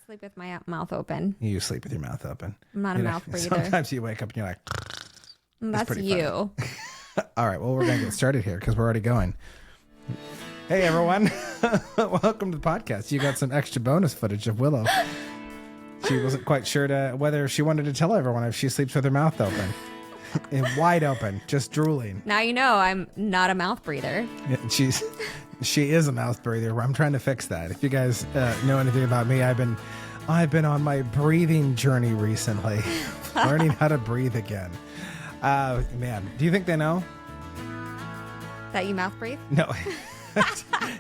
sleep with my mouth open. You sleep with your mouth open. I'm not a mouth breather. Sometimes you wake up and you're like... That's you. All right, well, we're going to get started here because we're already going. Hey, everyone. Welcome to the podcast. You got some extra bonus footage of Willow. She wasn't quite sure whether she wanted to tell everyone if she sleeps with her mouth open. And wide open, just drooling. Now you know I'm not a mouth breather. Yeah, she is a mouth breather. I'm trying to fix that. If you guys know anything about me, I've been on my breathing journey recently, learning how to breathe again. Man, do you think they know? That you mouth breathe? No. I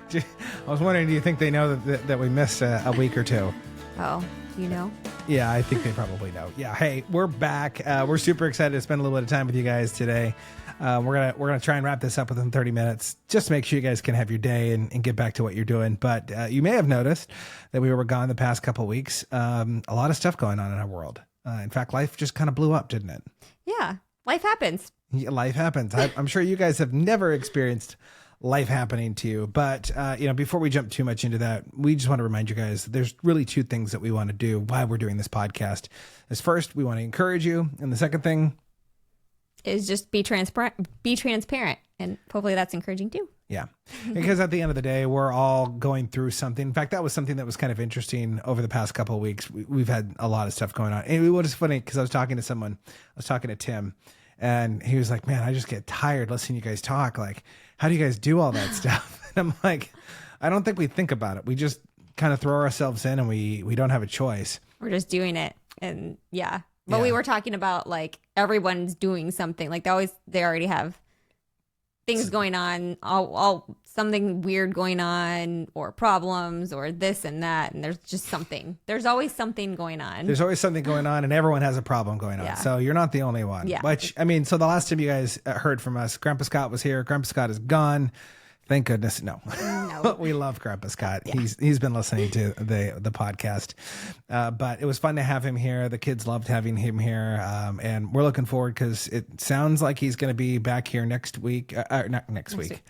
was wondering, do you think they know that we missed a week or two? Oh, you know? Yeah, I think they probably know. Yeah, hey, we're back. We're super excited to spend a little bit of time with you guys today. We're gonna try and wrap this up within 30 minutes, just to make sure you guys can have your day and get back to what you're doing. But you may have noticed that we were gone the past couple of weeks. A lot of stuff going on in our world. In fact, life just kind of blew up, didn't it? Yeah, life happens. Yeah, life happens. I'm sure you guys have never experienced life happening to you. But, before we jump too much into that, we just want to remind you guys, there's really two things that we want to do while we're doing this podcast. Is first, we want to encourage you. And the second thing is just be transparent. And hopefully that's encouraging too. Yeah. Because at the end of the day, we're all going through something. In fact, that was something that was kind of interesting over the past couple of weeks. We've had a lot of stuff going on. And it was funny because I was talking to Tim, and he was like, man, I just get tired listening to you guys talk. Like, how do you guys do all that stuff? And I'm like, I don't think we think about it. We just kind of throw ourselves in and we don't have a choice. We're just doing it. And yeah. But we were talking about like everyone's doing something. Like they already have things going on, all something weird going on, or problems, or this and that, and there's just something. There's always something going on. There's always something going on, and everyone has a problem going on. Yeah. So you're not the only one. Yeah. Which, I mean, so the last time you guys heard from us, Grandpa Scott was here. Grandpa Scott is gone. Thank goodness. No. We love Grandpa Scott. Yeah. He's been listening to the podcast. But it was fun to have him here. The kids loved having him here. And we're looking forward because it sounds like he's going to be back here next week. Not next week.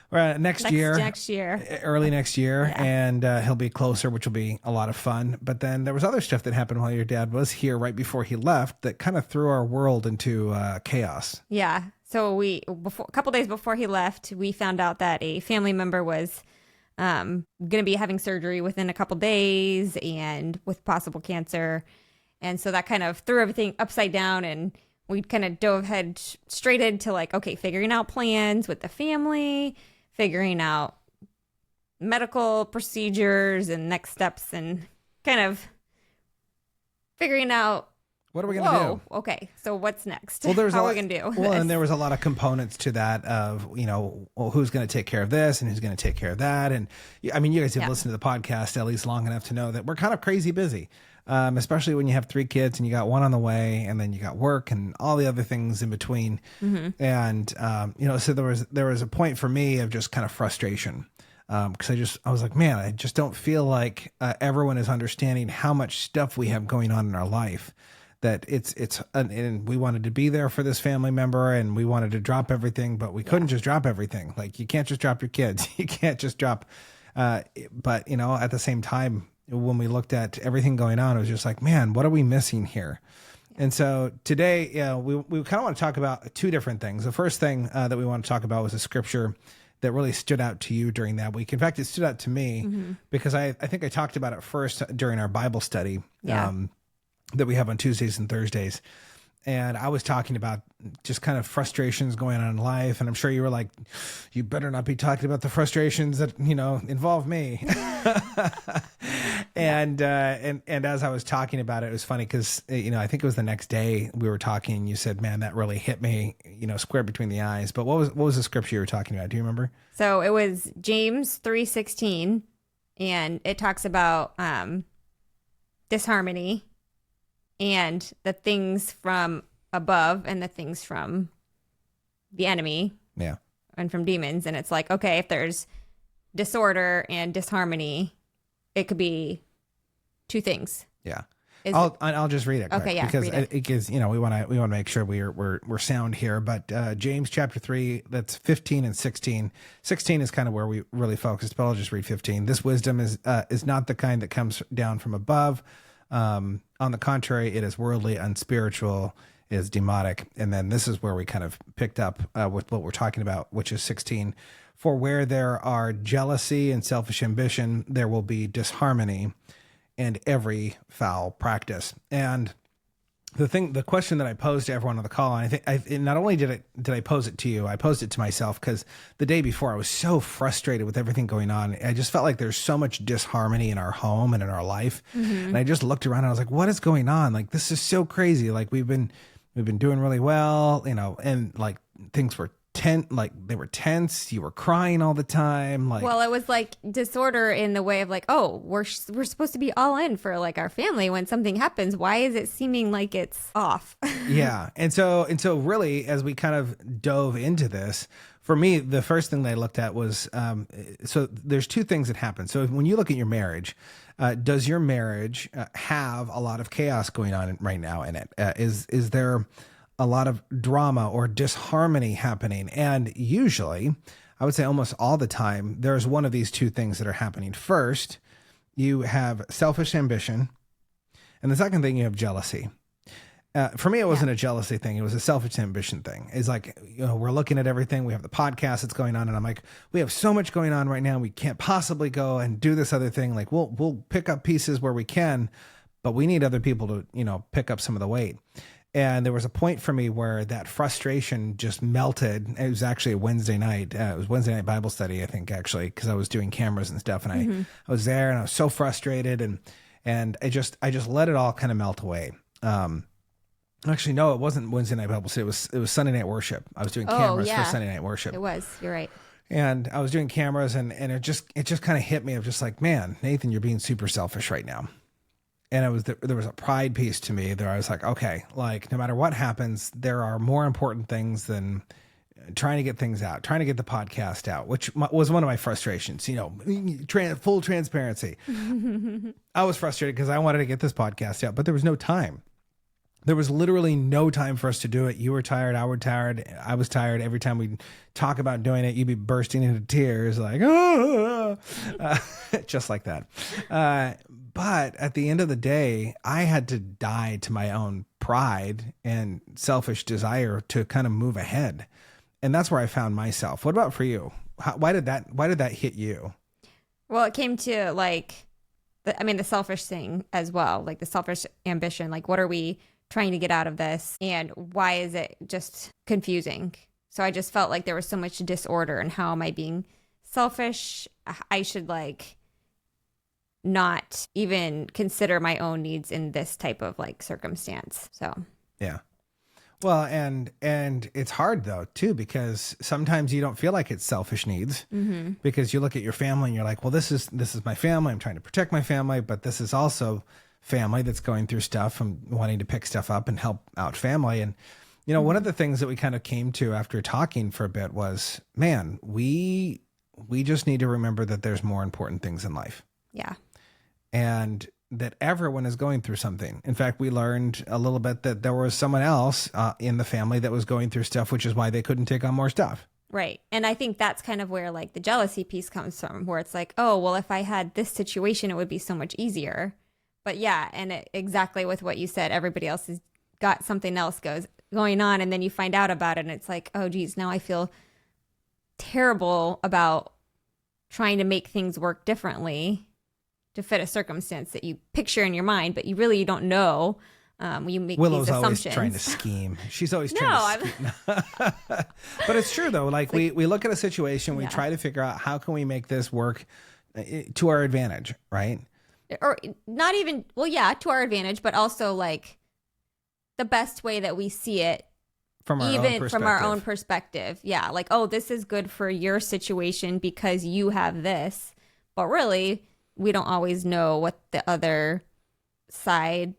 Next year. Early next year. Yeah. And he'll be closer, which will be a lot of fun. But then there was other stuff that happened while your dad was here right before he left that kind of threw our world into chaos. Yeah. So a couple days before he left, we found out that a family member was going to be having surgery within a couple days and with possible cancer. And so that kind of threw everything upside down, and we kind of dove head straight into like, okay, figuring out plans with the family, figuring out medical procedures and next steps, and kind of figuring out, what are we going to do? Okay, so what's next? Well, How are we going to do Well, this? and there was a lot of components to that of, who's going to take care of this and who's going to take care of that. And I mean, you guys have listened to the podcast at least long enough to know that we're kind of crazy busy, especially when you have 3 kids and you got one on the way and then you got work and all the other things in between. Mm-hmm. And, so there was a point for me of just kind of frustration. Because I was like, man, I just don't feel like everyone is understanding how much stuff we have going on in our life. That and we wanted to be there for this family member, and we wanted to drop everything, but we couldn't just drop everything. Like, you can't just drop your kids. You can't just drop, but at the same time, when we looked at everything going on, it was just like, man, what are we missing here? Yeah. And so today, we kind of want to talk about 2 different things. The first thing that we want to talk about was a scripture that really stood out to you during that week. In fact, it stood out to me because I think I talked about it first during our Bible study. Yeah. That we have on Tuesdays and Thursdays. And I was talking about just kind of frustrations going on in life. And I'm sure you were like, you better not be talking about the frustrations that, involve me. And as I was talking about it was funny because, I think it was the next day we were talking and you said, man, that really hit me, square between the eyes. But what was the scripture you were talking about? Do you remember? So it was James 3:16, and it talks about disharmony and the things from above and the things from the enemy. Yeah. And from demons. And it's like, okay, if there's disorder and disharmony, it could be 2 things. Yeah. I'll just read it. Quick, okay, yeah, because read it. it gives, we want to make sure we're sound here. But James chapter 3, that's 15 and 16. 16 is kind of where we really focused, but I'll just read 15. This wisdom is not the kind that comes down from above. On the contrary, it is worldly, unspiritual, is demonic. And then this is where we kind of picked up with what we're talking about, which is 16. For where there are jealousy and selfish ambition, there will be disharmony and every foul practice. And the question that I posed to everyone on the call, and I think not only did I pose it to you, I posed it to myself, because the day before I was so frustrated with everything going on. I just felt like there's so much disharmony in our home and in our life. And I just looked around and I was like, what is going on? Like, this is so crazy. Like, we've been doing really well, and like things were they were tense. You were crying all the time. Like, well, it was like disorder in the way of like, oh, we're supposed to be all in for like our family. When something happens, why is it seeming like it's off? Yeah. And so really, as we kind of dove into this, for me, the first thing that I looked at was, so there's two things that happen. So when you look at your marriage, does your marriage have a lot of chaos going on right now in it? Is there a lot of drama or disharmony happening? And usually, I would say almost all the time, there's one of these two things that are happening. First, you have selfish ambition. And the second thing, you have jealousy. For me, it wasn't a jealousy thing. It was a selfish ambition thing. It's like, we're looking at everything. We have the podcast that's going on. And I'm like, we have so much going on right now. We can't possibly go and do this other thing. Like, we'll pick up pieces where we can, but we need other people to, pick up some of the weight. And there was a point for me where that frustration just melted. It was actually a Wednesday night. It was Wednesday night Bible study, I think, actually, because I was doing cameras and stuff. And I was there and I was so frustrated. And I just let it all kind of melt away. Actually, no, it wasn't Wednesday night Bible study. It was Sunday night worship. I was doing cameras for Sunday night worship. It was. You're right. And I was doing cameras and it just kind of hit me of just like, man, Nathan, you're being super selfish right now. And there was a pride piece to me there. I was like, okay, like no matter what happens, there are more important things than trying to get things out, trying to get the podcast out, which was one of my frustrations, full transparency. I was frustrated because I wanted to get this podcast out, but there was no time. There was literally no time for us to do it. You were tired. I was tired. I was tired. Every time we talk about doing it, you'd be bursting into tears like, just like that. But at the end of the day, I had to die to my own pride and selfish desire to kind of move ahead. And that's where I found myself. What about for you? Why did that hit you? Well, it came to like, the selfish thing as well, like the selfish ambition. Like, what are we trying to get out of this? And why is it just confusing? So I just felt like there was so much disorder, and how am I being selfish? I should like not even consider my own needs in this type of like circumstance. So yeah. Well, and it's hard though too, because sometimes you don't feel like it's selfish needs, because you look at your family and you're like, well, this is my family. I'm trying to protect my family, but this is also family that's going through stuff and wanting to pick stuff up and help out family. And, one of the things that we kind of came to after talking for a bit was, man, we just need to remember that there's more important things in life. Yeah. And that everyone is going through something. In fact, we learned a little bit that there was someone else in the family that was going through stuff, which is why they couldn't take on more stuff. Right. And I think that's kind of where like the jealousy piece comes from, where it's like, oh, well, if I had this situation, it would be so much easier. But yeah, and exactly with what you said, everybody else has got something else going on. And then you find out about it and it's like, oh, geez, now I feel terrible about trying to make things work differently to fit a circumstance that you picture in your mind, but you don't know. You make Willow's these assumptions. Always trying to scheme. She's always trying to scheme. But it's true though. Like we look at a situation, we try to figure out how can we make this work to our advantage, right? Or not even, well, yeah, to our advantage, but also like the best way that we see it. From our own perspective. Yeah. Like, oh, this is good for your situation because you have this, but really we don't always know what the other side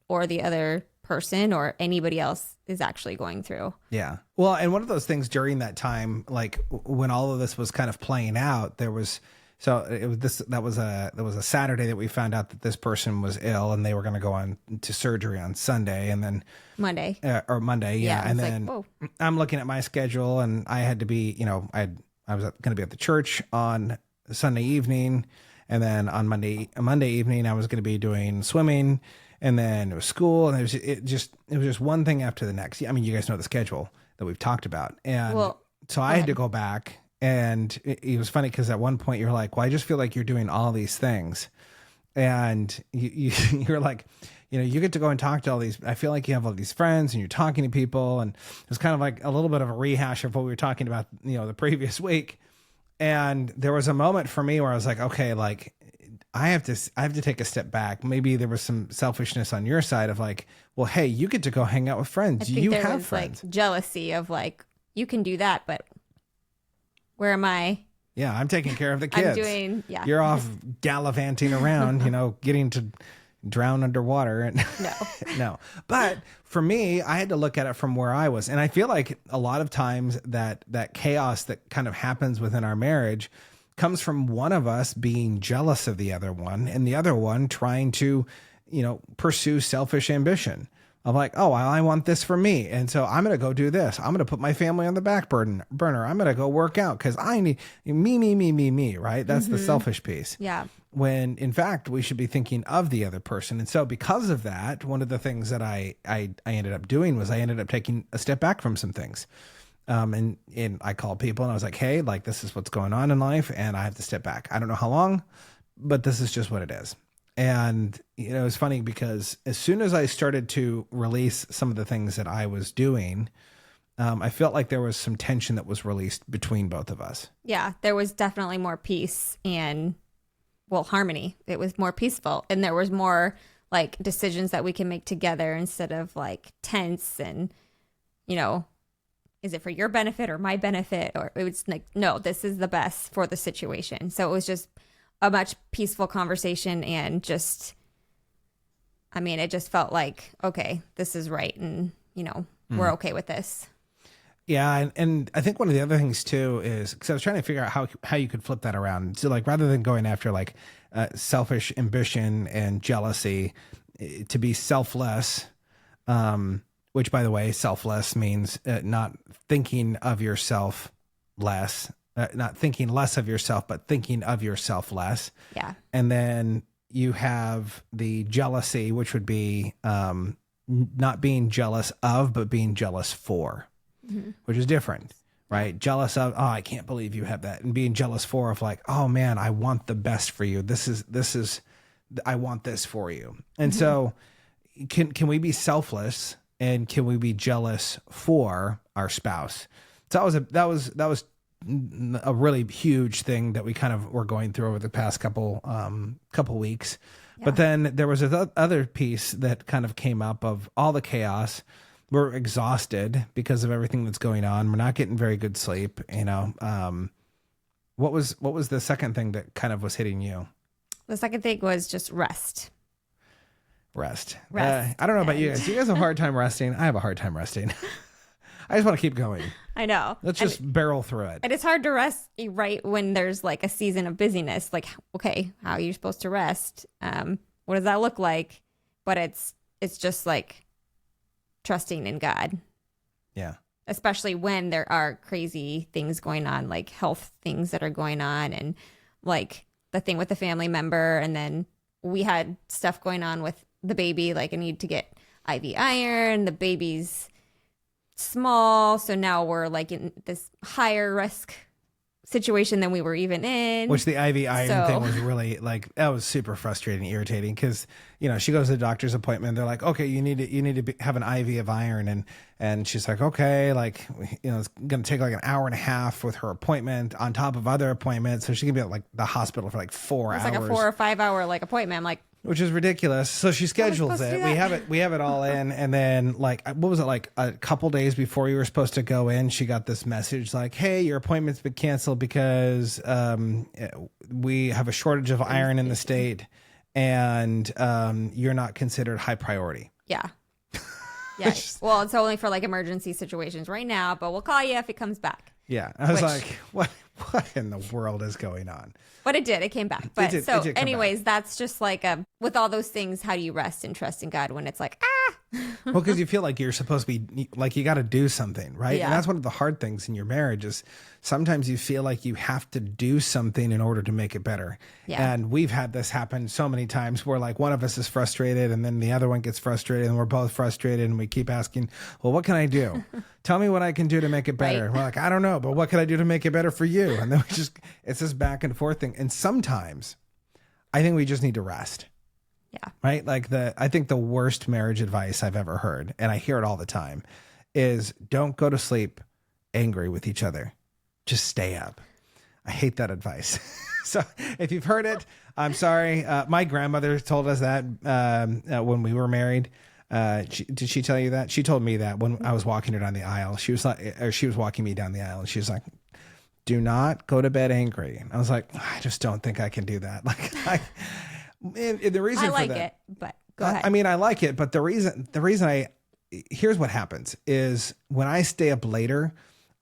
or the other person or anybody else is actually going through. Yeah. Well, and one of those things during that time, like when all of this was kind of playing out, there was So it was that was a Saturday that we found out that this person was ill and they were going to go on to surgery on Sunday, and then Monday. Monday. Yeah. And then like, I'm looking at my schedule, and I had to be, I was going to be at the church on Sunday evening. And then on Monday evening, I was going to be doing swimming, and then it was school, and it was just one thing after the next. I mean, you guys know the schedule that we've talked about, and so I had to go back, and it was funny because at one point you're like, "Well, I just feel like you're doing all these things," and you're like, you get to go and talk to all these. I feel like you have all these friends, and you're talking to people, and it's kind of like a little bit of a rehash of what we were talking about, the previous week. And there was a moment for me where I was like, okay, like I have to take a step back. Maybe there was some selfishness on your side of like, well, hey, you get to go hang out with friends. You have friends. Like jealousy of like, you can do that, but where am I? Yeah, I'm taking care of the kids. Yeah. You're off gallivanting around, getting to drown underwater. And no. But for me, I had to look at it from where I was. And I feel like a lot of times that chaos that kind of happens within our marriage comes from one of us being jealous of the other one, and the other one trying to, pursue selfish ambition of like, oh, I want this for me. And so I'm going to go do this. I'm going to put my family on the back burner. I'm going to go work out because I need me, right? That's the selfish piece. Yeah. When in fact, we should be thinking of the other person. And so because of that, one of the things that I ended up doing was I ended up taking a step back from some things. And I called people and I was like, hey, like this is what's going on in life and I have to step back. I don't know how long, but this is just what it is. And, it's funny because as soon as I started to release some of the things that I was doing, I felt like there was some tension that was released between both of us. Yeah, there was definitely more peace and, harmony. It was more peaceful. And there was more like decisions that we can make together instead of like tense and, is it for your benefit or my benefit? Or it was like, no, this is the best for the situation. So it was just a much peaceful conversation and just, it just felt like, okay, this is right. And, we're okay with this. Yeah. And I think one of the other things too is because I was trying to figure out how you could flip that around. So like, rather than going after like selfish ambition and jealousy, to be selfless, which by the way, selfless means not thinking of yourself less, not thinking less of yourself, but thinking of yourself less. Yeah. And then you have the jealousy, which would be not being jealous of, but being jealous for, which is different, right? Jealous of, oh, I can't believe you have that. And being jealous for of like, oh man, I want the best for you. This is, I want this for you. And so can we be selfless and can we be jealous for our spouse? So that was a really huge thing that we kind of were going through over the past couple weeks. Yeah. But then there was other piece that kind of came up of all the chaos. We're exhausted because of everything that's going on. We're not getting very good sleep. What was the second thing that kind of was hitting you? The second thing was just rest. Rest. I don't know about you guys. Do you guys have a hard time resting? I have a hard time resting. I just want to keep going. I know. Let's just barrel through it. And it's hard to rest right when there's like a season of busyness. Like, okay, how are you supposed to rest? What does that look like? But it's just like trusting in God. Yeah. Especially when there are crazy things going on, like health things that are going on, and like the thing with the family member. And then we had stuff going on with the baby, like I need to get IV iron. The baby's small, so now we're like in this higher risk situation than we were even in. Which the IV iron thing was really like, that was super frustrating, irritating, because she goes to the doctor's appointment. They're like, okay, you need to have an IV of iron, and she's like, okay, like it's gonna take like an hour and a half with her appointment on top of other appointments, so she can be at like the hospital for like 4 hours. It's like a 4 or 5 hour like appointment. I'm like, which is ridiculous. So she schedules it. We have it all in. And then like, what was it, like a couple days before you were supposed to go in, she got this message like, hey, your appointment's been canceled because we have a shortage of iron in the state, and you're not considered high priority. Yeah. Yeah. Well, it's only for like emergency situations right now, but we'll call you if it comes back. Yeah. I was like, what in the world is going on? But it did. It came back. But it so did come anyways, back. that's just like with all those things, how do you rest and trust in God when it's like, Well, because you feel like you're supposed to be, like you got to do something, right? Yeah. And that's one of the hard things in your marriage is sometimes you feel like you have to do something in order to make it better. Yeah. And we've had this happen so many times where like one of us is frustrated and then the other one gets frustrated and we're both frustrated and we keep asking, well, what can I do? Tell me what I can do to make it better. Right. And we're like, I don't know, but what can I do to make it better for you? And then it's this back and forth thing. And sometimes I think we just need to rest. yeah, Right? Like I think the worst marriage advice I've ever heard, and I hear it all the time, is don't go to sleep angry with each other. Just stay up. I hate that advice. So if you've heard it, I'm sorry. My grandmother told us that when we were married. Did she tell you that? She told me that when I was walking her down the aisle. She was walking me down the aisle and she was like, do not go to bed angry. And I was like, I just don't think I can do that. Like and the reason I for like that, it, but go ahead. I mean, I like it, but the reason here's what happens is when I stay up later,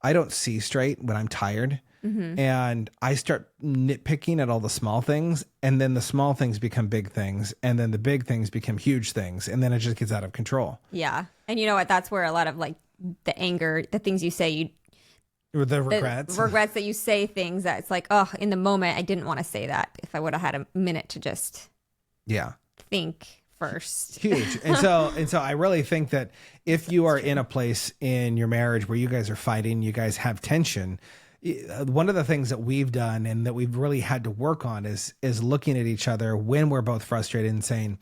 I don't see straight when I'm tired. Mm-hmm. And I start nitpicking at all the small things, and then the small things become big things, and then the big things become huge things, and then it just gets out of control. Yeah. And you know what? That's where a lot of like the anger, the things you say, The regrets. the regrets that you say things that it's like, oh, in the moment, I didn't want to say that. If I would have had a minute to just Yeah. think first. Huge. And so I really think that if you are in a place in your marriage where you guys are fighting, you guys have tension, one of the things that we've done and that we've really had to work on is looking at each other when we're both frustrated and saying,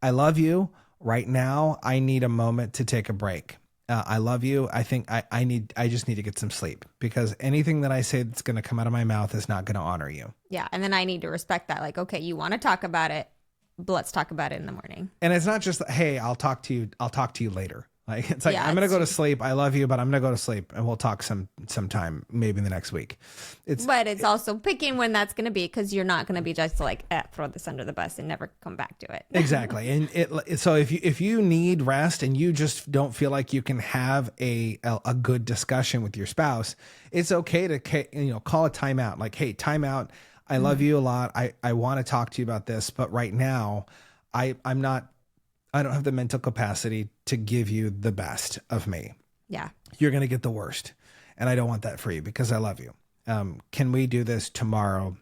I love you right now. I need a moment to take a break. I love you. I think I just need to get some sleep because anything that I say that's going to come out of my mouth is not going to honor you. Yeah. And then I need to respect that. Like, okay, you want to talk about it, but let's talk about it in the morning. And it's not just, hey, I'll talk to you later. Like, it's like, Yeah, I'm going to go to sleep. I love you, but I'm going to go to sleep and we'll talk sometime, maybe in the next week. But it's also picking when that's going to be because you're not going to be just like, throw this under the bus and never come back to it. Exactly. And so if you need rest and you just don't feel like you can have a good discussion with your spouse, it's okay to, call a timeout. Like, hey, timeout. I love you a lot. I want to talk to you about this, but right now I don't have the mental capacity to give you the best of me. Yeah. You're going to get the worst. And I don't want that for you because I love you. Can we do this tomorrow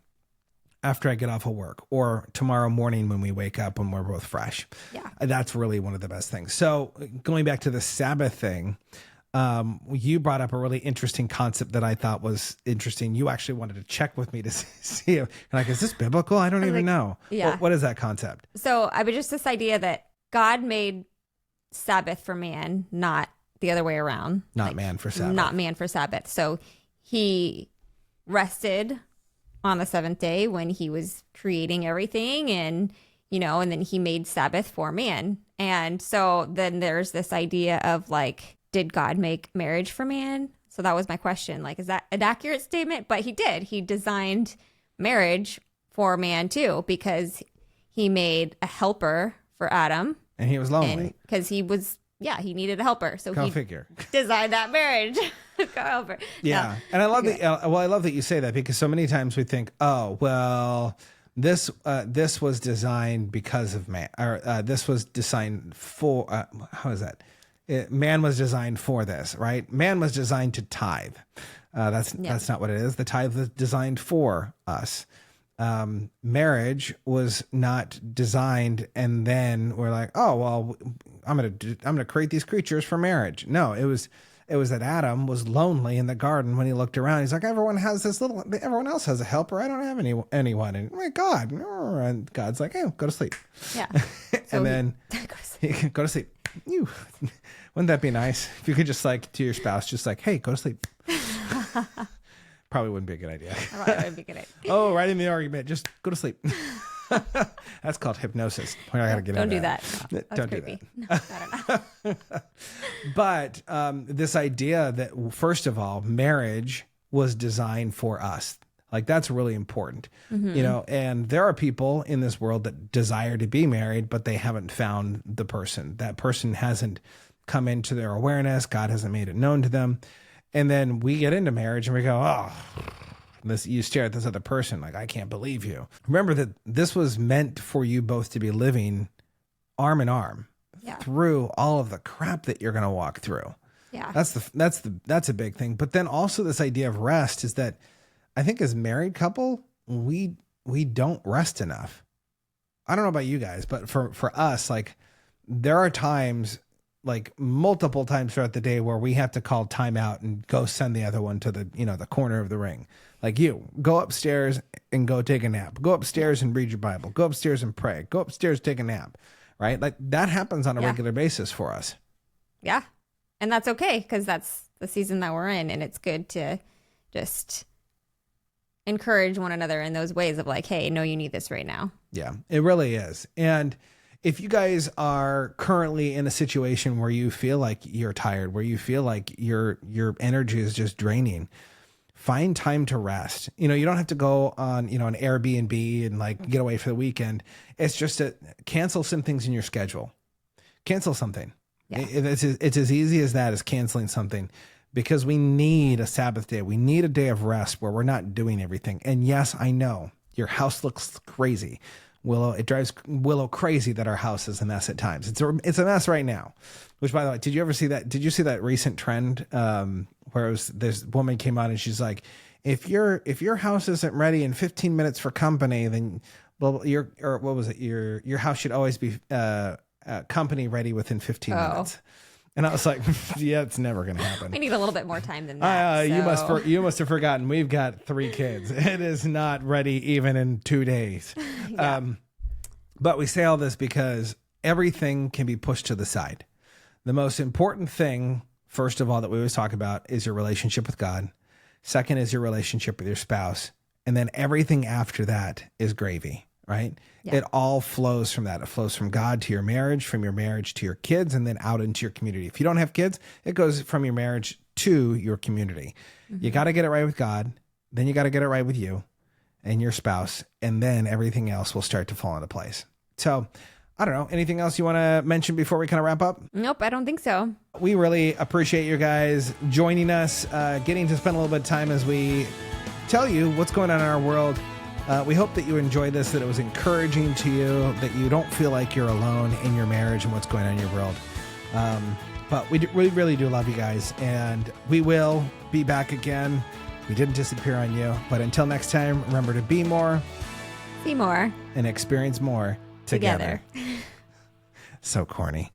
after I get off of work or tomorrow morning when we wake up when we're both fresh? Yeah. That's really one of the best things. So going back to the Sabbath thing, you brought up a really interesting concept that I thought was interesting. You actually wanted to check with me to see if, like, is this biblical? I don't even know. Yeah. What is that concept? So I was just this idea that God made Sabbath for man, not the other way around. Not man for Sabbath. Not man for Sabbath. So he rested on the seventh day when he was creating everything and then he made Sabbath for man. And so then there's this idea of like, did God make marriage for man? So that was my question. Like, is that an accurate statement? But he did. He designed marriage for man too, because he made a helper for Adam. And he was lonely. Because he needed a helper. So Go he figure. designed that marriage. Go helper. Yeah. No. And I love I love that you say that because so many times we think, oh, well, this was designed because of man, or this was designed for, how is that? Man was designed for this, right? Man was designed to tithe. That's not what it is. The tithe was designed for us. Marriage was not designed and then we're like, oh, well, I'm going to create these creatures for marriage. No, it was that Adam was lonely in the garden when he looked around. He's like, everyone else has a helper. I don't have anyone. And my God. And God's like, hey, go to sleep. Yeah. And then go to sleep. Wouldn't that be nice? If you could just like to your spouse, just like, hey, go to sleep. Probably wouldn't be a good idea. Probably wouldn't be a good idea. Oh, right in the argument. Just go to sleep. That's called hypnosis. I gotta get Don't do that. that. No, Don't creepy. do that. No, I don't know. But this idea that, first of all, marriage was designed for us. Like, that's really important, and there are people in this world that desire to be married, but they haven't found the person. That person hasn't come into their awareness. God hasn't made it known to them. And then we get into marriage and we go, oh, this, you stare at this other person like, I can't believe you. Remember that this was meant for you both to be living arm in arm through all of the crap that you're going to walk through. Yeah. That's a big thing. But then also this idea of rest is that I think as married couple, we don't rest enough. I don't know about you guys, but for us, like there are times, like multiple times throughout the day where we have to call time out and go send the other one to the, the corner of the ring. Like you go upstairs and go take a nap, go upstairs and read your Bible, go upstairs and pray, go upstairs, take a nap, right? Like that happens on a regular basis for us. Yeah. And that's okay, because that's the season that we're in. And it's good to just encourage one another in those ways of like, hey, no, you need this right now. Yeah, it really is. And if you guys are currently in a situation where you feel like you're tired, where you feel like your energy is just draining, find time to rest. You don't have to go on, an Airbnb and like get away for the weekend. It's just to cancel some things in your schedule. Cancel something. Yeah. It's as easy as that, as canceling something, because we need a Sabbath day. We need a day of rest where we're not doing everything. And yes, I know your house looks crazy. Willow, it drives Willow crazy that our house is a mess at times. It's a mess right now. Which, by the way, did you ever see that? Did you see that recent trend where it was this woman came on and she's like, if your house isn't ready in 15 minutes for company, then your house should always be company ready within 15 minutes. And I was like, yeah, it's never going to happen. We need a little bit more time than that. You must have forgotten. We've got 3 kids. It is not ready even in 2 days. Yeah. But we say all this because everything can be pushed to the side. The most important thing, first of all, that we always talk about is your relationship with God. Second is your relationship with your spouse. And then everything after that is gravy, right? Yeah. It all flows from that. It flows from God to your marriage, from your marriage to your kids, and then out into your community. If you don't have kids, it goes from your marriage to your community. Mm-hmm. You got to get it right with God. Then you got to get it right with you and your spouse. And then everything else will start to fall into place. So I don't know. Anything else you want to mention before we kind of wrap up? Nope, I don't think so. We really appreciate you guys joining us, getting to spend a little bit of time as we tell you what's going on in our world. We hope that you enjoyed this, that it was encouraging to you, that you don't feel like you're alone in your marriage and what's going on in your world. But we really do love you guys, and we will be back again. We didn't disappear on you. But until next time, remember to be more, see more, and experience more together. So corny.